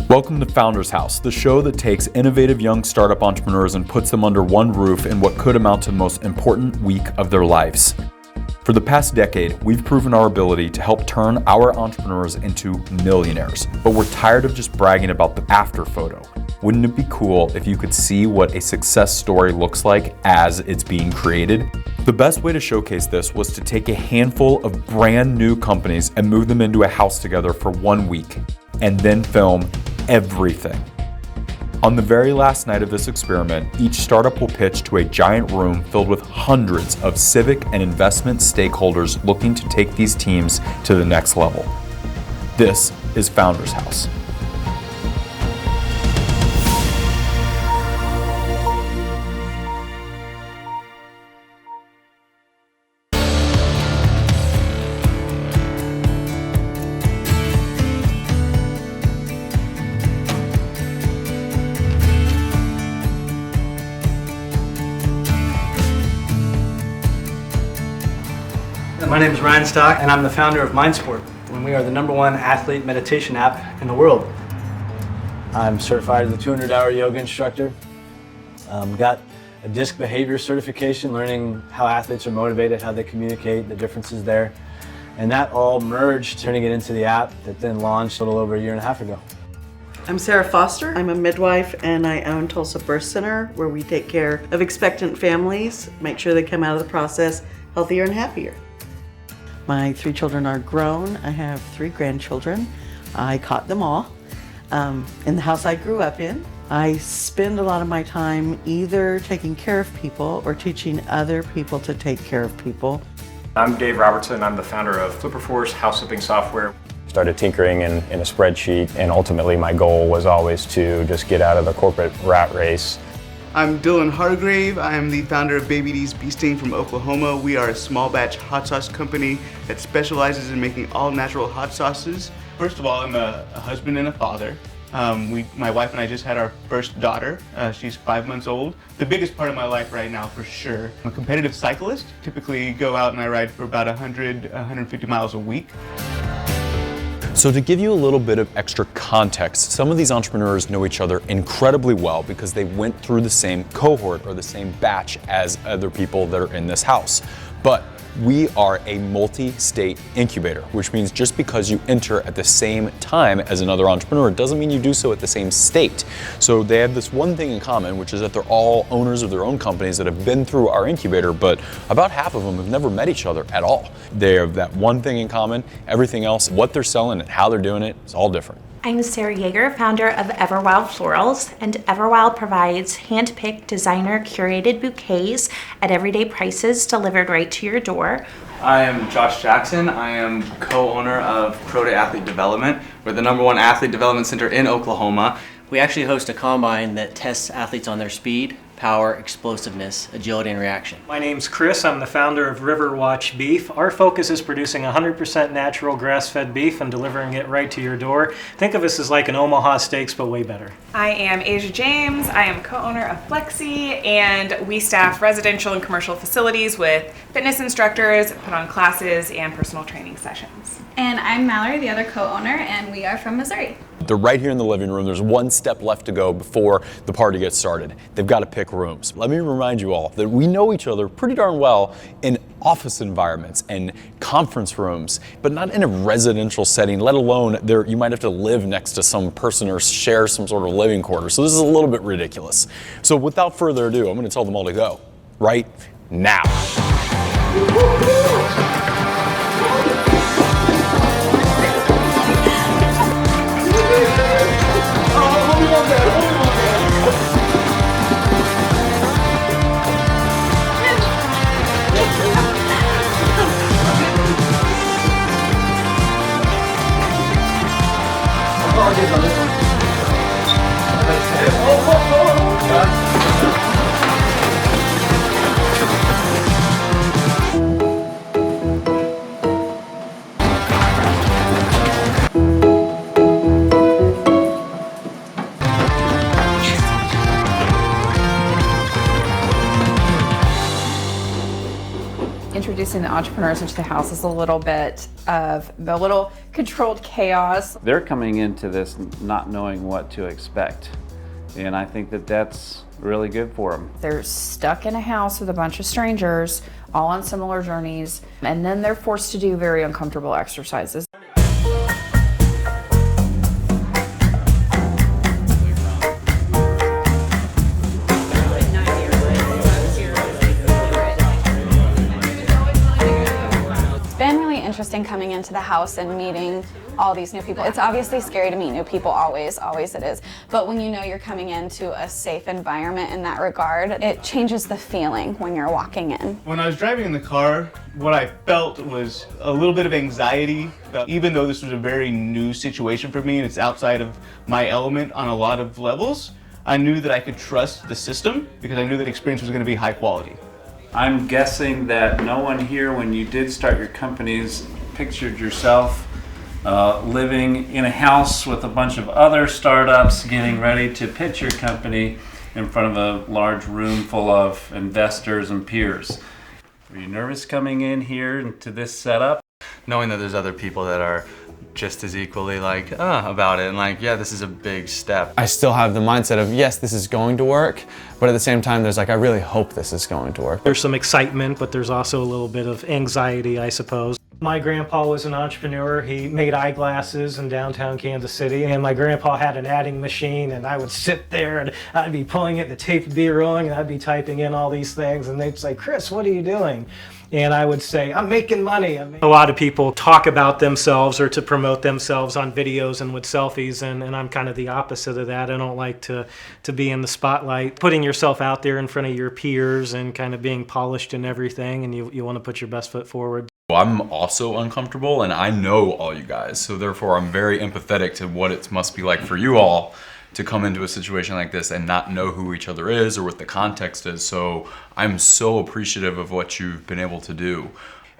Welcome to Founders House, the show that takes innovative young startup entrepreneurs and puts them under one roof in what could amount to the most important week of their lives. For the past decade, we've proven our ability to help turn our entrepreneurs into millionaires, but we're tired of just bragging about the after photo. Wouldn't it be cool if you could see what a success story looks like as it's being created? The best way to showcase this was to take a handful of brand new companies and move them into a house together for 1 week, and then film everything. On the very last night of this experiment, each startup will pitch to a giant room filled with hundreds of civic and investment stakeholders looking to take these teams to the next level. This is Founders House. My name is Ryan Stock, and I'm the founder of MindSport, and we are the #1 athlete meditation app in the world. I'm certified as a 200-hour yoga instructor. Got a disc behavior certification, learning how athletes are motivated, how they communicate, the differences there. And that all merged, turning it into the app that then launched a little over a year and a half ago. I'm Sarah Foster. I'm a midwife and I own Tulsa Birth Center, where we take care of expectant families, make sure they come out of the process healthier and happier. My 3 children are grown. I have 3 grandchildren. I caught them all in the house I grew up in. I spend a lot of my time either taking care of people or teaching other people to take care of people. I'm Dave Robertson. I'm the founder of Flipperforce house flipping software. Started tinkering in a spreadsheet, and ultimately my goal was always to just get out of the corporate rat race. I'm Dylan Hargrave. I am the founder of Baby D's Bee Sting from Oklahoma. We are a small batch hot sauce company that specializes in making all natural hot sauces. First of all, I'm a husband and a father. My wife and I just had our first daughter. She's 5 months old. The biggest part of my life right now, for sure. I'm a competitive cyclist. Typically go out and I ride for about 150 miles a week. So to give you a little bit of extra context, some of these entrepreneurs know each other incredibly well because they went through the same cohort or the same batch as other people that are in this house. But we are a multi-state incubator, which means just because you enter at the same time as another entrepreneur doesn't mean you do so at the same state. So they have this one thing in common, which is that they're all owners of their own companies that have been through our incubator, but about half of them have never met each other at all. They have that one thing in common. Everything else, what they're selling and how they're doing it, is all different. I'm Sarah Yeager, founder of Everwild Florals, and Everwild provides hand-picked, designer-curated bouquets at everyday prices delivered right to your door. I am Josh Jackson. I am co-owner of Pro Day Athlete Development. We're the #1 athlete development center in Oklahoma. We actually host a combine that tests athletes on their speed, power, explosiveness, agility, and reaction. My name's Chris. I'm the founder of River Watch Beef. Our focus is producing 100% natural grass-fed beef and delivering it right to your door. Think of us as like an Omaha Steaks, but way better. I am Asia James. I am co-owner of Flexi, and we staff residential and commercial facilities with fitness instructors, put on classes, and personal training sessions. And I'm Mallory, the other co-owner, and we are from Missouri. They're right here in the living room. There's one step left to go before the party gets started. They've got to pick rooms. Let me remind you all that we know each other pretty darn well in office environments and conference rooms, but not in a residential setting, let alone there you might have to live next to some person or share some sort of living quarters. So this is a little bit ridiculous. So without further ado, I'm going to tell them all to go right now. introducing the entrepreneurs into the house is a little controlled chaos. They're coming into this not knowing what to expect, and I think that that's really good for them. They're stuck in a house with a bunch of strangers, all on similar journeys, and then they're forced to do very uncomfortable exercises. Interesting coming into the house and meeting all these new people. It's obviously scary to meet new people, always it is. But when you know you're coming into a safe environment in that regard, it changes the feeling when you're walking in. When I was driving in the car, what I felt was a little bit of anxiety. Even though this was a very new situation for me and it's outside of my element on a lot of levels, I knew that I could trust the system because I knew that experience was going to be high quality. I'm guessing that no one here, when you did start your companies, pictured yourself living in a house with a bunch of other startups getting ready to pitch your company in front of a large room full of investors and peers. Were you nervous coming in here into this setup? Knowing that there's other people that are just as equally about it and this is a big step. I still have the mindset of yes, this is going to work, but at the same time there's I really hope this is going to work. There's some excitement, but there's also a little bit of anxiety, I suppose. My grandpa was an entrepreneur. He made eyeglasses in downtown Kansas City, and my grandpa had an adding machine, and I would sit there and I'd be pulling it, the tape would be rolling, and I'd be typing in all these things, and they'd say, "Chris, what are you doing?" And I would say, "I'm making money." A lot of people talk about themselves or to promote themselves on videos and with selfies, and I'm kind of the opposite of that. I don't like to be in the spotlight. Putting yourself out there in front of your peers and kind of being polished and everything, and you want to put your best foot forward. I'm also uncomfortable, and I know all you guys, so therefore I'm very empathetic to what it must be like for you all to come into a situation like this and not know who each other is or what the context is. So I'm so appreciative of what you've been able to do.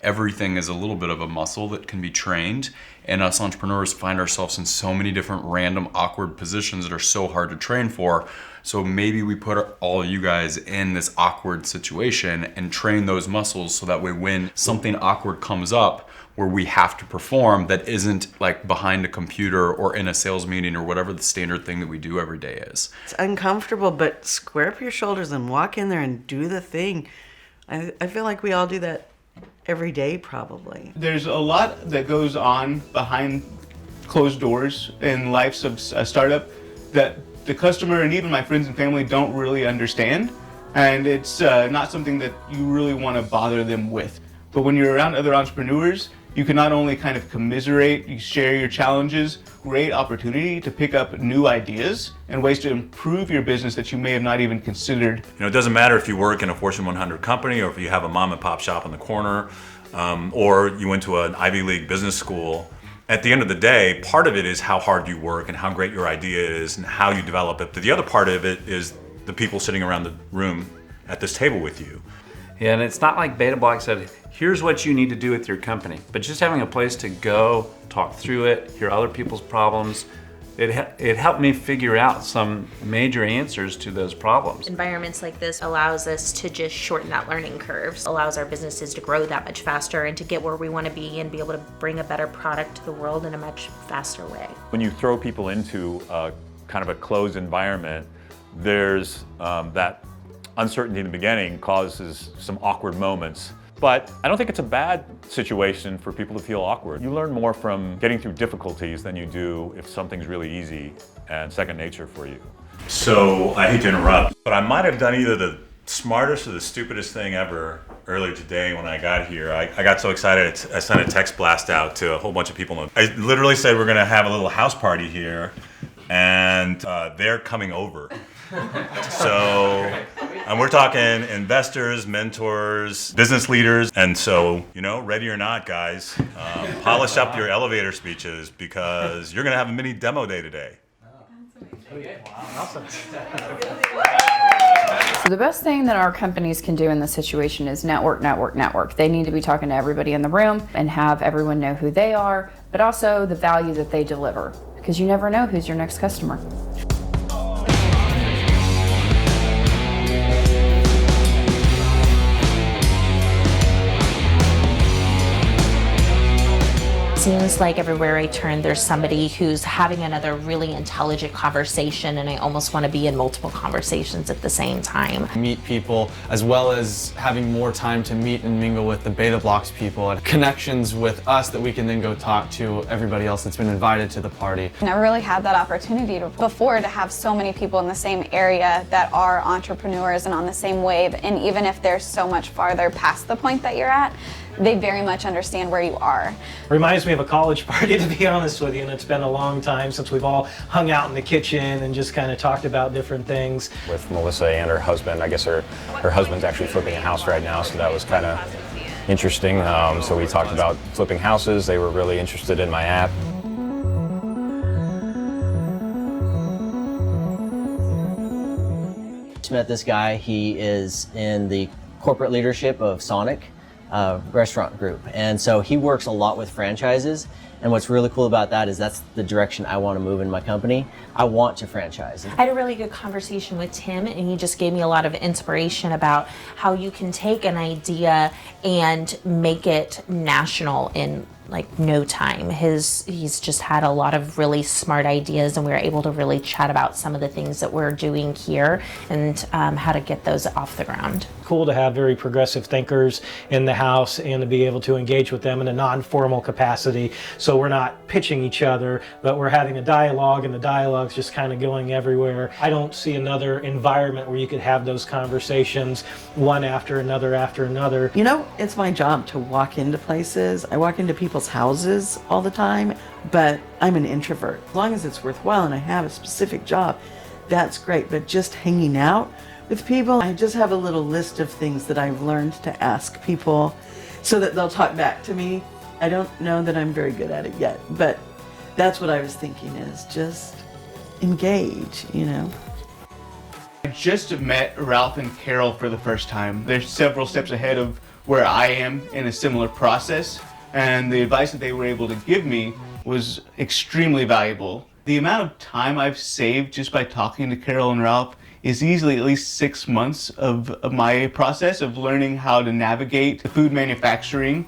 Everything is a little bit of a muscle that can be trained, and us entrepreneurs find ourselves in so many different random awkward positions that are so hard to train for. So maybe we put all you guys in this awkward situation and train those muscles so that way when something awkward comes up where we have to perform that isn't behind a computer or in a sales meeting or whatever the standard thing that we do every day is. It's uncomfortable, but square up your shoulders and walk in there and do the thing. I feel like we all do that every day probably. There's a lot that goes on behind closed doors in lives of a startup that the customer and even my friends and family don't really understand, and it's not something that you really want to bother them with. But when you're around other entrepreneurs, you can not only kind of commiserate, you share your challenges, great opportunity to pick up new ideas and ways to improve your business that you may have not even considered. It doesn't matter if you work in a Fortune 100 company or if you have a mom and pop shop on the corner or you went to an Ivy League business school. At the end of the day, part of it is how hard you work and how great your idea is and how you develop it. But the other part of it is the people sitting around the room at this table with you. Yeah, and it's not like Beta Block said, here's what you need to do with your company. But just having a place to go, talk through it, hear other people's problems, it helped me figure out some major answers to those problems. Environments like this allows us to just shorten that learning curve, allows our businesses to grow that much faster and to get where we want to be and be able to bring a better product to the world in a much faster way. When you throw people into a kind of a closed environment, there's that uncertainty in the beginning causes some awkward moments. But I don't think it's a bad situation for people to feel awkward. You learn more from getting through difficulties than you do if something's really easy and second nature for you. So I hate to interrupt, but I might have done either the smartest or the stupidest thing ever earlier today when I got here. I got so excited, I sent a text blast out to a whole bunch of people. I literally said we're gonna have a little house party here, and they're coming over. So, and we're talking investors, mentors, business leaders, and so, ready or not, guys, polish up your elevator speeches because you're gonna have a mini demo day today. So the best thing that our companies can do in this situation is network, network, network. They need to be talking to everybody in the room and have everyone know who they are, but also the value that they deliver, because you never know who's your next customer. seems like everywhere I turn, there's somebody who's having another really intelligent conversation, and I almost want to be in multiple conversations at the same time. Meet people, as well as having more time to meet and mingle with the Beta Blocks people, and connections with us that we can then go talk to everybody else that's been invited to the party. Never really had that opportunity before to have so many people in the same area that are entrepreneurs and on the same wave, and even if they're so much farther past the point that you're at, they very much understand where you are. Reminds me of a college party, to be honest with you, and it's been a long time since we've all hung out in the kitchen and just kind of talked about different things. With Melissa and her husband, I guess her husband's actually flipping a house right now, so that was kind of interesting. So we talked about flipping houses. They were really interested in my app. Met this guy. He is in the corporate leadership of Sonic restaurant group, and so he works a lot with franchises, and what's really cool about that is that's the direction I want to move in my company. I want to franchise. I had a really good conversation with Tim, and he just gave me a lot of inspiration about how you can take an idea and make it national in like no time. He's just had a lot of really smart ideas, and we were able to really chat about some of the things that we're doing here and how to get those off the ground. Cool to have very progressive thinkers in the house and to be able to engage with them in a non-formal capacity. So we're not pitching each other, but we're having a dialogue, and the dialogue's just kind of going everywhere. I don't see another environment where you could have those conversations one after another after another. You know, it's my job to walk into places. I walk into people's houses all the time, but I'm an introvert. As long as it's worthwhile and I have a specific job, that's great. But just hanging out with people, I just have a little list of things that I've learned to ask people so that they'll talk back to me. I don't know that I'm very good at it yet, but that's what I was thinking, is just engage, you know. I just met Ralph and Carol for the first time. They're several steps ahead of where I am in a similar process, and the advice that they were able to give me was extremely valuable. The amount of time I've saved just by talking to Carol and Ralph is easily at least 6 months of my process of learning how to navigate food manufacturing.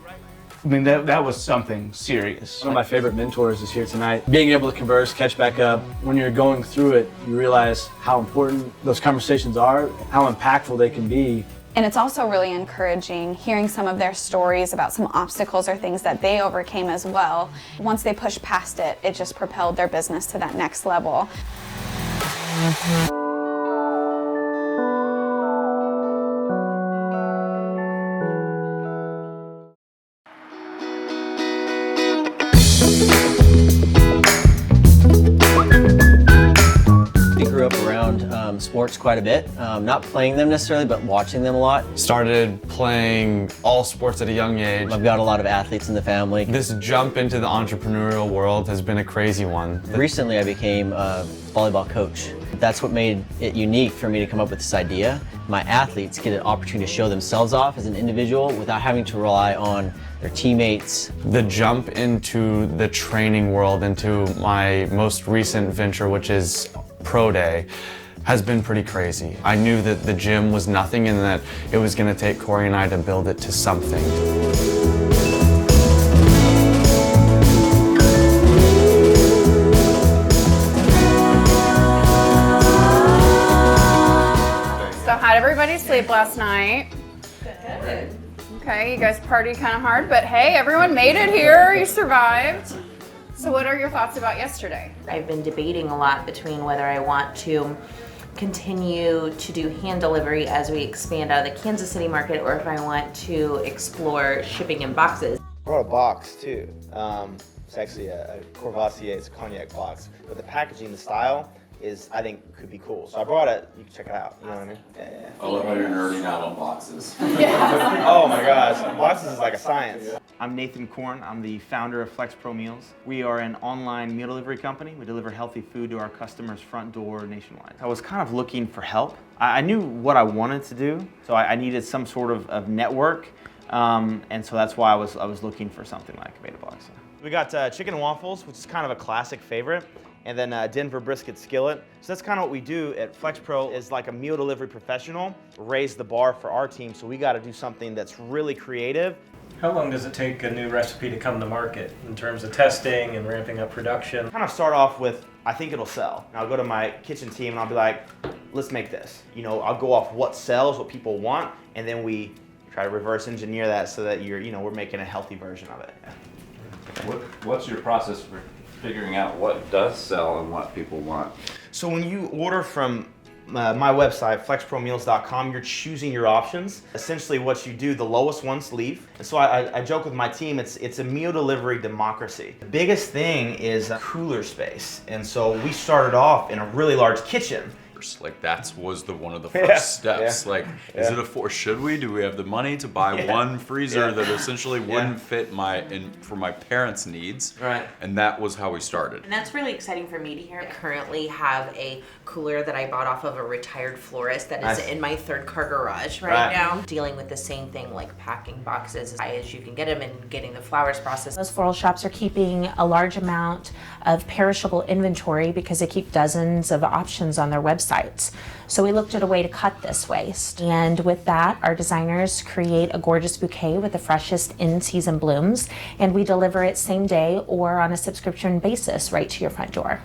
I mean, that was something serious. One of my favorite mentors is here tonight. Being able to converse, catch back up. When you're going through it, you realize how important those conversations are, how impactful they can be. And it's also really encouraging hearing some of their stories about some obstacles or things that they overcame as well. Once they pushed past it, it just propelled their business to that next level. Sports quite a bit, not playing them necessarily, but watching them a lot. Started playing all sports at a young age. I've got a lot of athletes in the family. This jump into the entrepreneurial world has been a crazy one. Recently I became a volleyball coach. That's what made it unique for me to come up with this idea. My athletes get an opportunity to show themselves off as an individual without having to rely on their teammates. The jump into the training world, into my most recent venture, which is Pro Day, has been pretty crazy. I knew that the gym was nothing and that it was going to take Corey and I to build it to something. So how'd everybody sleep last night? Good. Okay, you guys partied kind of hard, but hey, everyone made it here. You survived. So what are your thoughts about yesterday? I've been debating a lot between whether I want to continue to do hand delivery as we expand out of the Kansas City market, or if I want to explore shipping in boxes. I brought a box too. It's actually a Courvoisier, it's a cognac box. But the packaging, the style, I think could be cool. So I brought it, you can check it out, you know what I mean? Yeah. I love how you're nerding out on boxes. Oh my gosh, boxes is like a science. I'm Nathan Korn, I'm the founder of Flex Pro Meals. We are an online meal delivery company. We deliver healthy food to our customers' front door nationwide. I was kind of looking for help. I knew what I wanted to do, so I needed some sort of network, and so that's why I was looking for something like Beta Blocks. We got chicken and waffles, which is kind of a classic favorite, and then Denver brisket skillet. So that's kind of what we do at Flex Pro, is like a meal delivery professional, raise the bar for our team, so we got to do something that's really creative. How long does it take a new recipe to come to market in terms of testing and ramping up production? Kind of start off with, I think it'll sell. And I'll go to my kitchen team and I'll be like, let's make this. You know, I'll go off what sells, what people want, and then we try to reverse engineer that so that we're making a healthy version of it. What's your process for figuring out what does sell and what people want? So when you order from my website, flexpromeals.com, you're choosing your options. Essentially what you do, the lowest ones leave. And so I joke with my team, it's a meal delivery democracy. The biggest thing is cooler space. And so we started off in a really large kitchen. Like that was one of the first steps. Like, is it should we? Do we have the money to buy one freezer that essentially wouldn't fit for my parents' needs? Right. And that was how we started. And that's really exciting for me to hear. I currently have a cooler that I bought off of a retired florist that is in my third car garage right now. Dealing with the same thing, like packing boxes as high as you can get them and getting the flowers processed. Those floral shops are keeping a large amount of perishable inventory because they keep dozens of options on their websites. So we looked at a way to cut this waste. And with that, our designers create a gorgeous bouquet with the freshest in-season blooms, and we deliver it same day or on a subscription basis right to your front door.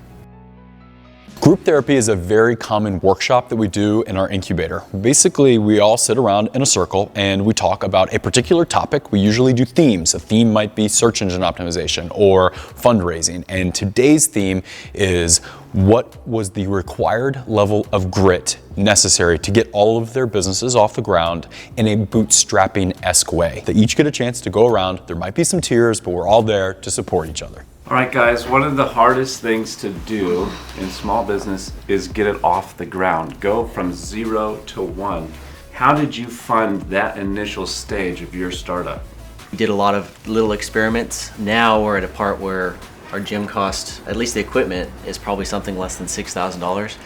Group therapy is a very common workshop that we do in our incubator. Basically, we all sit around in a circle and we talk about a particular topic. We usually do themes. A theme might be search engine optimization or fundraising. And today's theme is what was the required level of grit necessary to get all of their businesses off the ground in a bootstrapping-esque way. They each get a chance to go around. There might be some tears, but we're all there to support each other. All right, guys, one of the hardest things to do in small business is get it off the ground. Go from 0 to 1. How did you fund that initial stage of your startup? We did a lot of little experiments. Now we're at a part where our gym cost, at least the equipment, is probably something less than $6,000.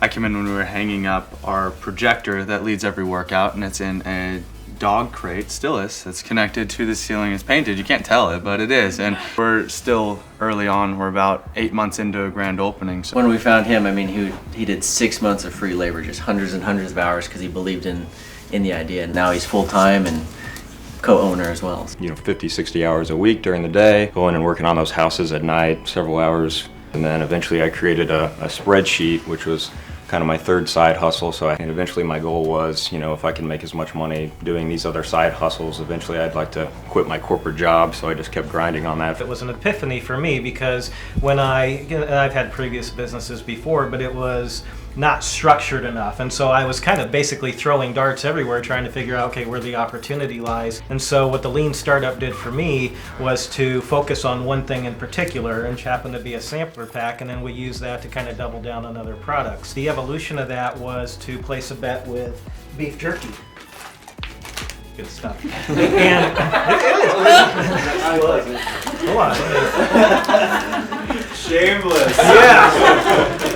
I came in when we were hanging up our projector that leads every workout, and it's in a dog crate, still is. It's connected to the ceiling. It's painted. You can't tell it, but it is. And we're still early on. We're about 8 months into a grand opening. So when we found him, I mean, he did 6 months of free labor, just hundreds and hundreds of hours because he believed in the idea. And now he's full-time and co-owner as well. 50, 60 hours a week during the day, going and working on those houses at night, several hours. And then eventually I created a spreadsheet, which was kind of my third side hustle. And eventually my goal was, if I can make as much money doing these other side hustles, eventually I'd like to quit my corporate job. So I just kept grinding on that. It was an epiphany for me because I've had previous businesses before, but it was not structured enough. And so I was kind of basically throwing darts everywhere trying to figure out, okay, where the opportunity lies. And so what the Lean Startup did for me was to focus on one thing in particular, which happened to be a sampler pack, and then we use that to kind of double down on other products. The evolution of that was to place a bet with beef jerky. Good stuff. And it is. Hold on. Shameless. Yeah.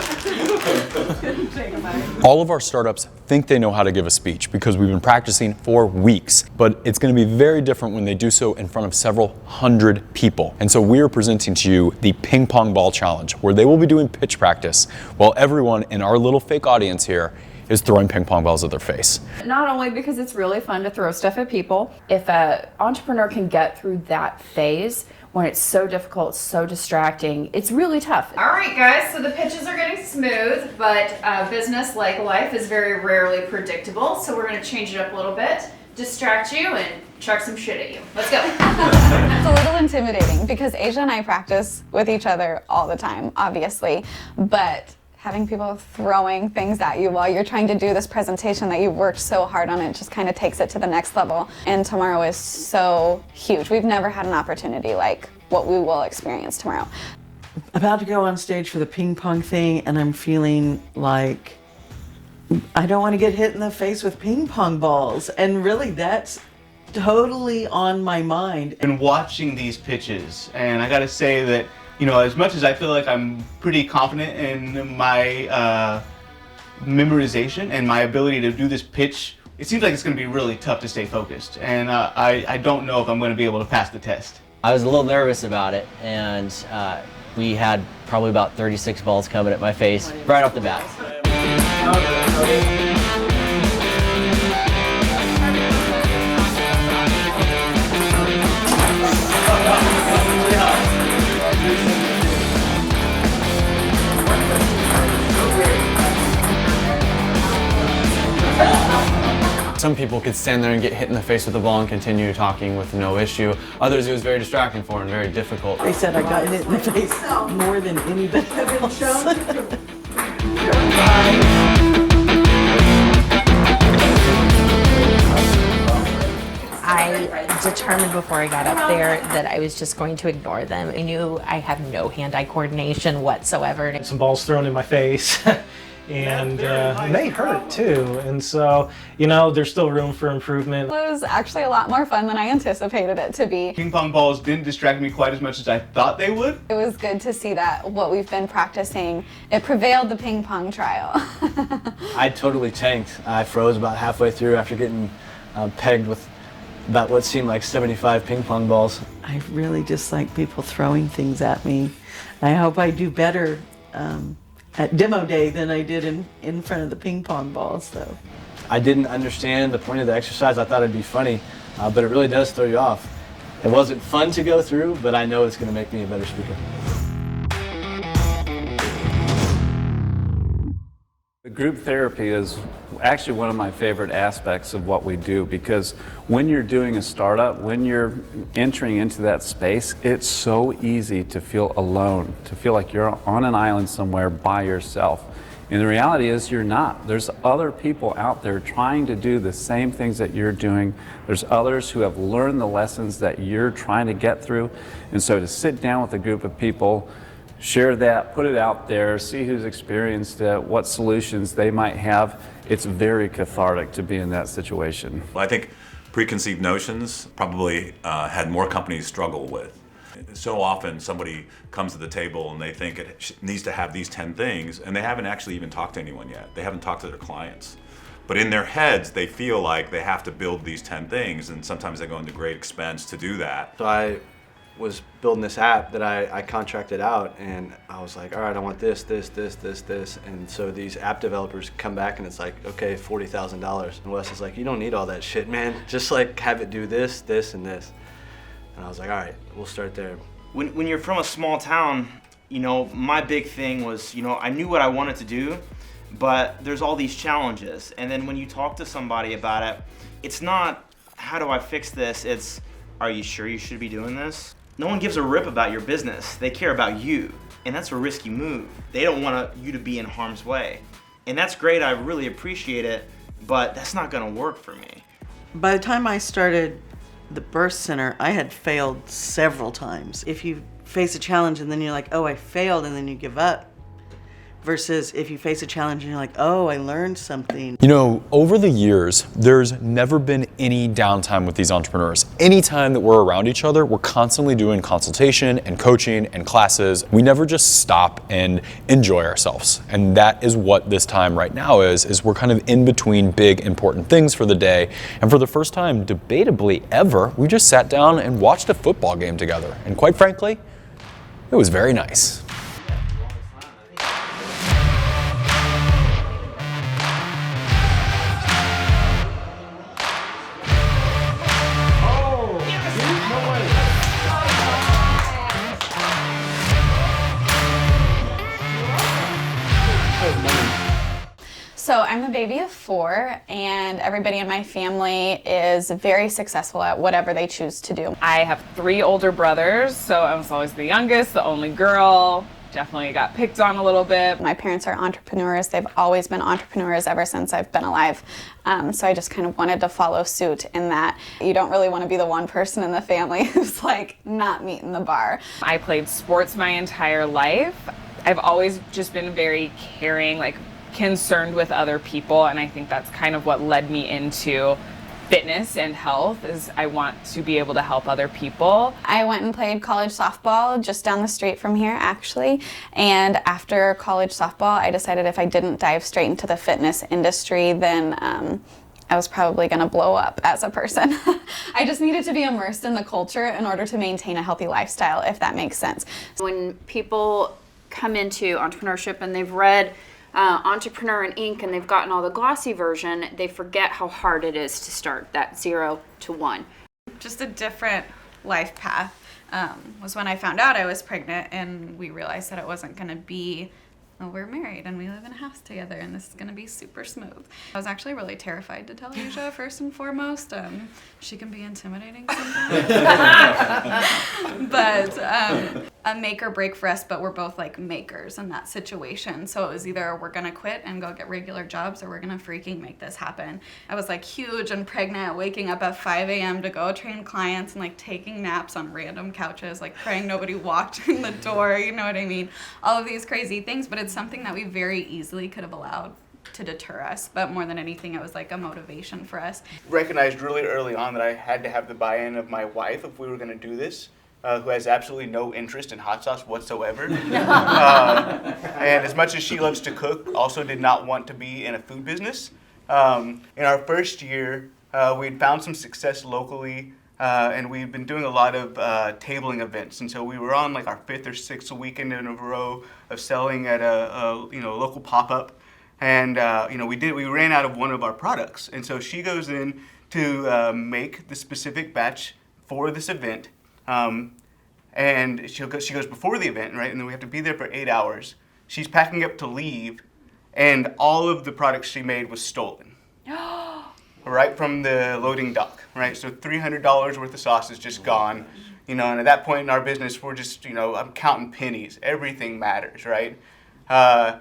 All of our startups think they know how to give a speech because we've been practicing for weeks, but it's going to be very different when they do so in front of several hundred people. And so we are presenting to you the Ping Pong Ball Challenge, where they will be doing pitch practice while everyone in our little fake audience here is throwing ping pong balls at their face. Not only because it's really fun to throw stuff at people, if an entrepreneur can get through that phase when it's so difficult, so distracting, it's really tough. All right, guys, so the pitches are getting smooth, but business, like life, is very rarely predictable, so we're gonna change it up a little bit, distract you, and chuck some shit at you. Let's go. It's a little intimidating because Asia and I practice with each other all the time, obviously, but having people throwing things at you while you're trying to do this presentation that you've worked so hard on, it just kind of takes it to the next level. And tomorrow is so huge. We've never had an opportunity like what we will experience tomorrow. About to go on stage for the ping pong thing, and I'm feeling like I don't want to get hit in the face with ping pong balls. And really, that's totally on my mind. Been watching these pitches, and I gotta say that, as much as I feel like I'm pretty confident in my memorization and my ability to do this pitch, it seems like it's going to be really tough to stay focused. And I don't know if I'm going to be able to pass the test. I was a little nervous about it, and we had probably about 36 balls coming at my face right off the bat. Some people could stand there and get hit in the face with the ball and continue talking with no issue. Others it was very distracting for and very difficult. They said I got hit in the face more than anybody else. I determined before I got up there that I was just going to ignore them. I knew I have no hand-eye coordination whatsoever. Some balls thrown in my face. And they hurt too, and so, you know, there's still room for improvement. It was actually a lot more fun than I anticipated it to be. Ping pong balls didn't distract me quite as much as I thought they would. It was good to see that what we've been practicing, it prevailed the ping pong trial. I totally tanked. I froze about halfway through after getting pegged with about what seemed like 75 ping pong balls. I really dislike people throwing things at me. I hope I do better at demo day than I did in front of the ping pong balls, though. I didn't understand the point of the exercise. I thought it'd be funny, but it really does throw you off. It wasn't fun to go through, but I know it's going to make me a better speaker. The group therapy is actually one of my favorite aspects of what we do, because when you're doing a startup, when you're entering into that space, it's so easy to feel alone, to feel like you're on an island somewhere by yourself. And the reality is you're not. There's other people out there trying to do the same things that you're doing. There's others who have learned the lessons that you're trying to get through. And so to sit down with a group of people, share that, put it out there, see who's experienced it, what solutions they might have. It's very cathartic to be in that situation. Well, I think preconceived notions probably had more companies struggle with. So often somebody comes to the table and they think it needs to have these 10 things, and they haven't actually even talked to anyone yet. They haven't talked to their clients. But in their heads, they feel like they have to build these 10 things, and sometimes they go into great expense to do that. So I was building this app that I contracted out, and I was like, all right, I want this. And so these app developers come back and it's like, okay, $40,000. And Wes is like, you don't need all that shit, man. Just like have it do this, and this. And I was like, all right, we'll start there. When you're from a small town, you know, my big thing was, you know, I knew what I wanted to do, but there's all these challenges. And then when you talk to somebody about it, it's not, how do I fix this? It's, are you sure you should be doing this? No one gives a rip about your business. They care about you, and that's a risky move. They don't want you to be in harm's way. And that's great, I really appreciate it, but that's not gonna work for me. By the time I started the birth center, I had failed several times. If you face a challenge and then you're like, oh, I failed, and then you give up, versus if you face a challenge and you're like, oh, I learned something. You know, over the years, there's never been any downtime with these entrepreneurs. Anytime that we're around each other, we're constantly doing consultation and coaching and classes. We never just stop and enjoy ourselves. And that is what this time right now is we're kind of in between big important things for the day. And for the first time, debatably ever, we just sat down and watched a football game together. And quite frankly, it was very nice. So I'm a baby of 4, and everybody in my family is very successful at whatever they choose to do. I have 3 older brothers, so I was always the youngest, the only girl. Definitely got picked on a little bit. My parents are entrepreneurs. They've always been entrepreneurs ever since I've been alive. So I just kind of wanted to follow suit in that you don't really want to be the one person in the family who's like not meeting the bar. I played sports my entire life. I've always just been very caring, like concerned with other people, and I think that's kind of what led me into fitness and health, is I want to be able to help other people. I went and played college softball just down the street from here, actually. And after college softball, I decided if I didn't dive straight into the fitness industry, then I was probably gonna blow up as a person. I just needed to be immersed in the culture in order to maintain a healthy lifestyle, if that makes sense. When people come into entrepreneurship and they've read Entrepreneur and Inc. and they've gotten all the glossy version, they forget how hard it is to start that 0 to 1. Just a different life path was when I found out I was pregnant, and we realized that it wasn't going to be well, we're married and we live in a house together and this is going to be super smooth. I was actually really terrified to tell Asia first and foremost. She can be intimidating sometimes. But a make or break for us, but we're both like makers in that situation. So it was either we're going to quit and go get regular jobs or we're going to freaking make this happen. I was like huge and pregnant, waking up at 5 a.m. to go train clients and like taking naps on random couches, like praying nobody walked in the door, you know what I mean? All of these crazy things, but it's something that we very easily could have allowed to deter us. But more than anything, it was like a motivation for us. Recognized really early on that I had to have the buy-in of my wife if we were going to do this. Who has absolutely no interest in hot sauce whatsoever. And as much as she loves to cook, also did not want to be in a food business. In our first year, we'd found some success locally, and we've been doing a lot of tabling events. And so we were on like our 5th or 6th weekend in a row of selling at a local pop-up. And we ran out of one of our products. And so she goes in to make the specific batch for this event. And she goes before the event, right? And then we have to be there for 8 hours. She's packing up to leave, and all of the products she made was stolen. Right from the loading dock, right? So $300 worth of sauce is just gone. And at that point in our business, we're just, I'm counting pennies. Everything matters, right? And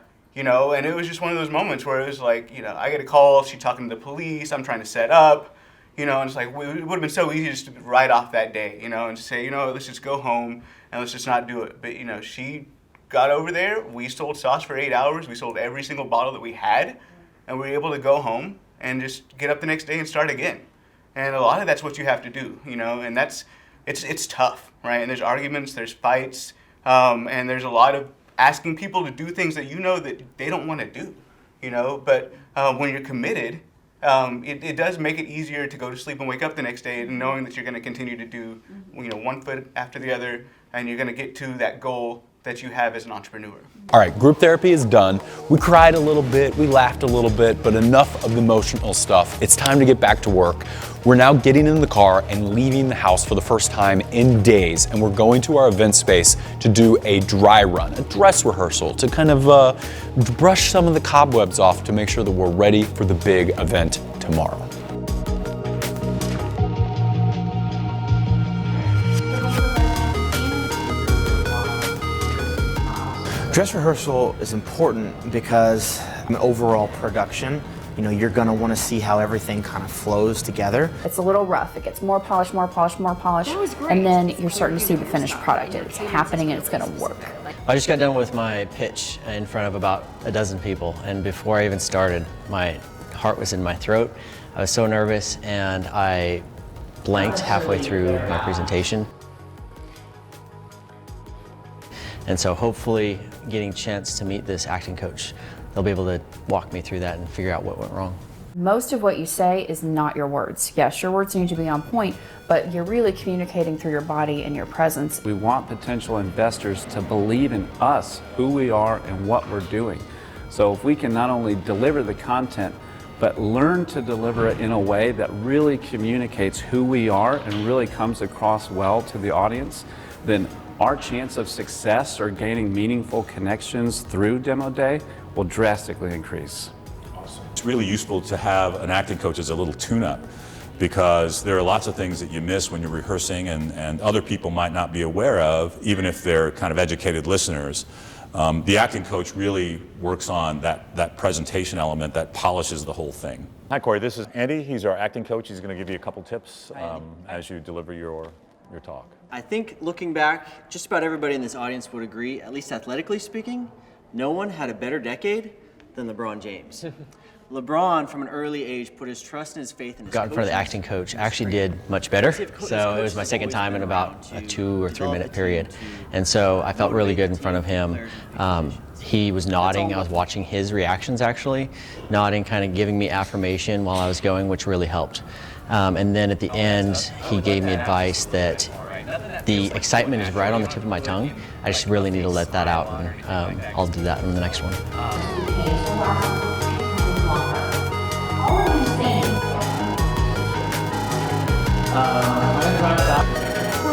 it was just one of those moments where it was like, I get a call, she's talking to the police, I'm trying to set up. And it's like, it would have been so easy just to write off that day, and to say, let's just go home and let's just not do it. But, she got over there. We sold sauce for 8 hours. We sold every single bottle that we had. And we were able to go home and just get up the next day and start again. And a lot of that's what you have to do, and it's tough, right? And there's arguments, there's fights, and there's a lot of asking people to do things that that they don't want to do, But when you're committed, it does make it easier to go to sleep and wake up the next day and knowing that you're going to continue to do, one foot after the other, and you're going to get to that goal that you have as an entrepreneur. All right, group therapy is done. We cried a little bit, we laughed a little bit, but enough of the emotional stuff. It's time to get back to work. We're now getting in the car and leaving the house for the first time in days, and we're going to our event space to do a dry run, a dress rehearsal, to kind of brush some of the cobwebs off to make sure that we're ready for the big event tomorrow. Dress rehearsal is important because overall production, you're going to want to see how everything kind of flows together. It's a little rough. It gets more polished, more polished, more polished, and then you're starting to see the finished product. It's happening and it's going to work. I just got done with my pitch in front of about a dozen people, and before I even started, my heart was in my throat. I was so nervous, and I blanked halfway through my presentation. And so hopefully getting a chance to meet this acting coach, they'll be able to walk me through that and figure out what went wrong. Most of what you say is not your words. Yes, your words need to be on point, but you're really communicating through your body and your presence. We want potential investors to believe in us, who we are, and what we're doing. So if we can not only deliver the content, but learn to deliver it in a way that really communicates who we are and really comes across well to the audience, then our chance of success or gaining meaningful connections through demo day will drastically increase. Awesome. It's really useful to have an acting coach as a little tune-up, because there are lots of things that you miss when you're rehearsing and other people might not be aware of, even if they're kind of educated listeners. The acting coach really works on that presentation element that polishes the whole thing. Hi, Corey. This is Andy. He's our acting coach. He's going to give you a couple tips as you deliver your talk. I think looking back, just about everybody in this audience would agree, at least athletically speaking, no one had a better decade than LeBron James. LeBron, from an early age, put his trust and his faith in his coach. Got in front of the acting coach. I actually did much better. So it was my second time in about a 2 or 3 minute period. And so I felt really good in front of him. He was nodding. I was watching his reactions, actually. Nodding, kind of giving me affirmation while I was going, which really helped. And then at the end, he gave me advice that the excitement is right on the tip of my tongue. I just really need to let that out, and I'll do that in the next one. Well,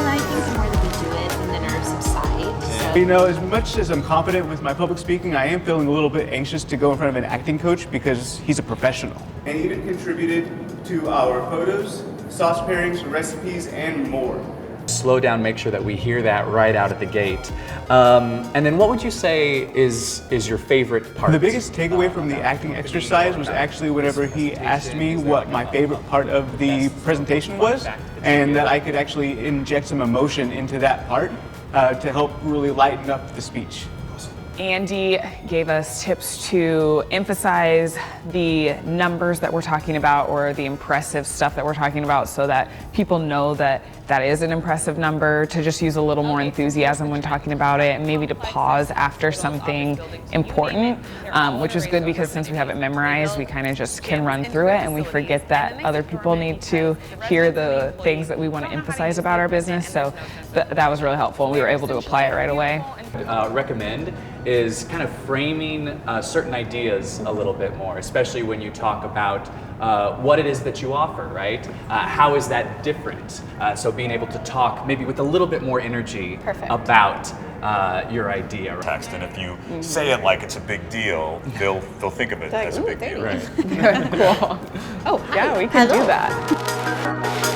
I think the more that we do it, then the nerves subside. So You know, as much as I'm confident with my public speaking, I am feeling a little bit anxious to go in front of an acting coach because he's a professional. And even contributed to our photos, sauce pairings, recipes, and more. Slow down, make sure that we hear that right out at the gate. And then what would you say is your favorite part? The biggest takeaway from the acting exercise was actually whenever he asked me what my favorite part of the presentation was, and that I could actually inject some emotion into that part to help really lighten up the speech. Andy gave us tips to emphasize the numbers that we're talking about or the impressive stuff that we're talking about so that people know that that is an impressive number, to just use a little more enthusiasm when talking about it, and maybe to pause after something important, which is good because since we have it memorized, we kind of just can run through it and we forget that other people need to hear the things that we want to emphasize about our business. So that was really helpful and we were able to apply it right away. Recommend is kind of framing certain ideas a little bit more, especially when you talk about what it is that you offer, right? How is that different? So being able to talk maybe with a little bit more energy about your idea. Text, and if you say it like it's a big deal, they'll think of it as a big deal. Right. Cool. Oh, yeah, we can do that.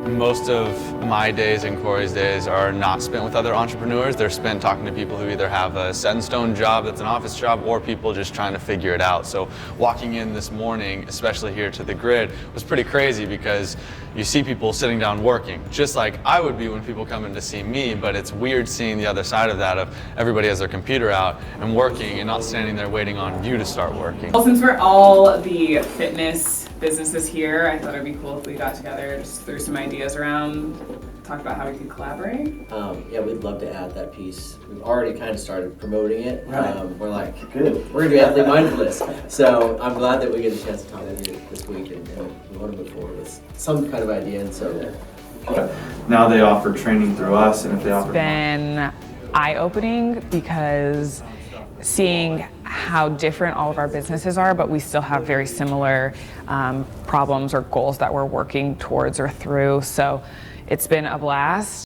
Most of my days and Corey's days are not spent with other entrepreneurs. They're spent talking to people who either have a set in stone job that's an office job or people just trying to figure it out. So walking in this morning, especially here to the grid, was pretty crazy because you see people sitting down working, just like I would be when people come in to see me, but it's weird seeing the other side of that, of everybody has their computer out and working and not standing there waiting on you to start working. Well, since we're all the fitness businesses here, I thought it'd be cool if we got together, just threw some ideas around, talk about how we could collaborate. Yeah, we'd love to add that piece. We've already kind of started promoting it. Right. We're like, good, we're gonna do athlete mindfulness. So I'm glad that we get a chance to talk to you this week and we want to move forward with some kind of idea. And so now they offer training through us, and if they offer, It's been eye-opening because seeing how different all of our businesses are, but we still have very similar problems or goals that we're working towards or through. So it's been a blast.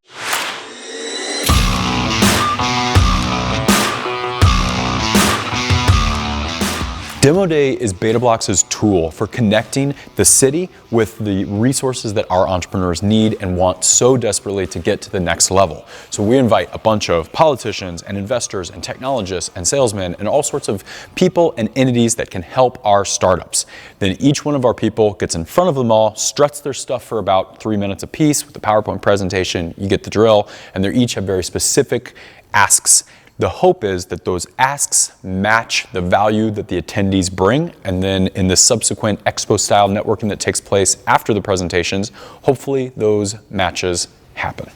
Demo Day is BetaBlox's tool for connecting the city with the resources that our entrepreneurs need and want so desperately to get to the next level. So we invite a bunch of politicians and investors and technologists and salesmen and all sorts of people and entities that can help our startups. Then each one of our people gets in front of them all, struts their stuff for about 3 minutes apiece with the PowerPoint presentation. You get the drill, and they each have very specific asks. The hope is that those asks match the value that the attendees bring, and then in the subsequent expo-style networking that takes place after the presentations, hopefully those matches happen.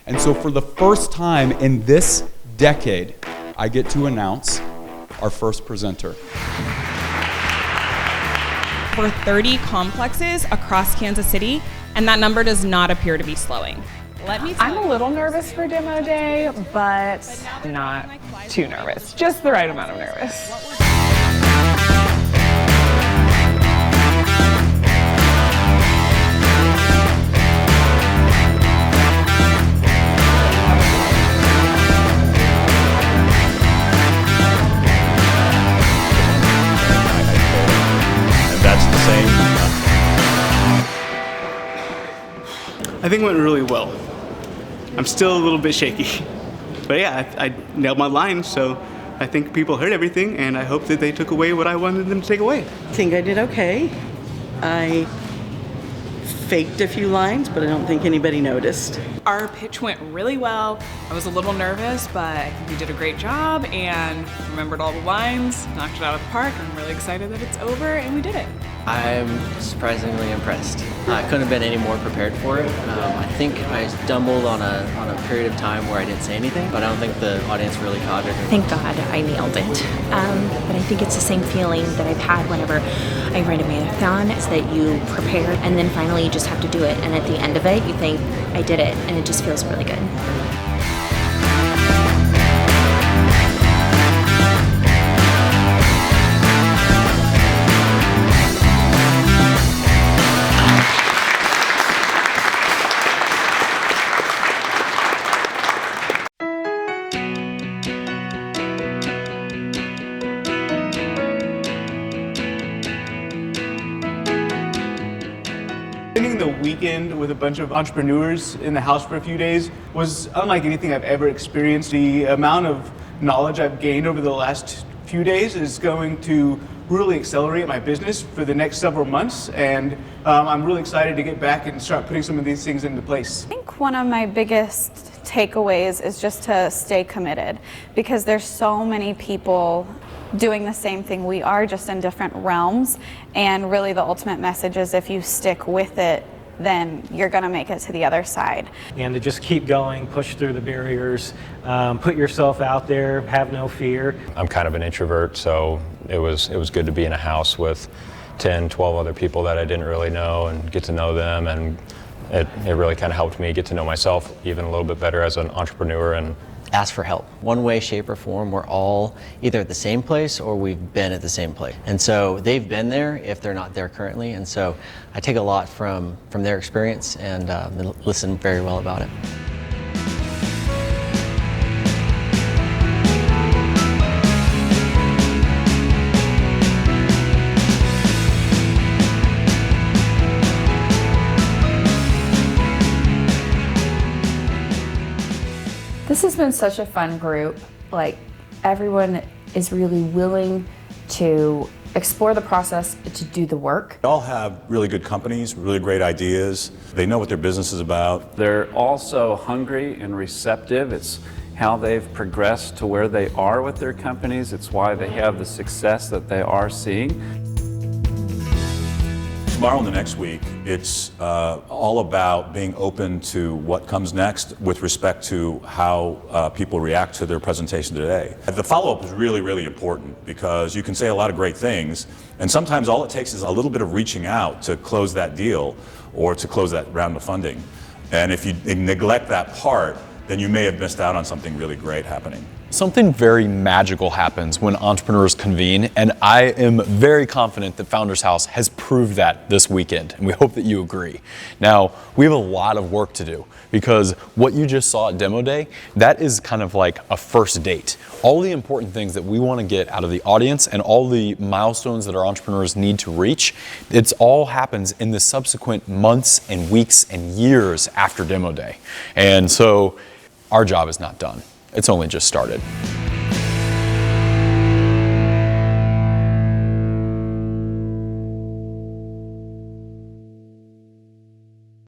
And so for the first time in this decade, I get to announce our first presenter. For 30 complexes across Kansas City, and that number does not appear to be slowing. I'm a little nervous for Demo Day, but not too nervous. Just the right amount of nervous. I think it went really well. I'm still a little bit shaky. But yeah, I nailed my line, so I think people heard everything, and I hope that they took away what I wanted them to take away. I think I did okay. I faked a few lines, but I don't think anybody noticed. Our pitch went really well. I was a little nervous, but I think we did a great job and remembered all the lines, knocked it out of the park. I'm really excited that it's over and we did it. I'm surprisingly impressed. I couldn't have been any more prepared for it. I think I stumbled on a period of time where I didn't say anything, but I don't think the audience really caught it. Thank God I nailed it. But I think it's the same feeling that I've had whenever I run a marathon, is that you prepare and then finally you just have to do it. And at the end of it, you think, I did it, and it just feels really good. Spending the weekend with a bunch of entrepreneurs in the house for a few days was unlike anything I've ever experienced. The amount of knowledge I've gained over the last few days is going to really accelerate my business for the next several months, and I'm really excited to get back and start putting some of these things into place. I think one of my biggest takeaways is just to stay committed, because there's so many people doing the same thing we are, just in different realms, and really the ultimate message is if you stick with it, then you're going to make it to the other side. And to just keep going, push through the barriers, put yourself out there, have no fear. I'm kind of an introvert, so it was good to be in a house with 10, 12 other people that I didn't really know and get to know them, and it really kind of helped me get to know myself even a little bit better as an entrepreneur. And ask for help. One way, shape, or form, we're all either at the same place or we've been at the same place. And so they've been there if they're not there currently. And so I take a lot from their experience and listen very well about it. This has been such a fun group. Like, everyone is really willing to explore the process, to do the work. They all have really good companies, really great ideas. They know what their business is about. They're also hungry and receptive. It's how they've progressed to where they are with their companies. It's why they have the success that they are seeing. Tomorrow and the next week, it's all about being open to what comes next with respect to how people react to their presentation today. The follow-up is really, really important, because you can say a lot of great things, and sometimes all it takes is a little bit of reaching out to close that deal or to close that round of funding. And if you neglect that part, then you may have missed out on something really great happening. Something very magical happens when entrepreneurs convene, and I am very confident that Founders House has proved that this weekend, and we hope that you agree. Now, we have a lot of work to do, because what you just saw at Demo Day, that is kind of like a first date. All the important things that we want to get out of the audience and all the milestones that our entrepreneurs need to reach, it all happens in the subsequent months and weeks and years after Demo Day. And so our job is not done. It's only just started.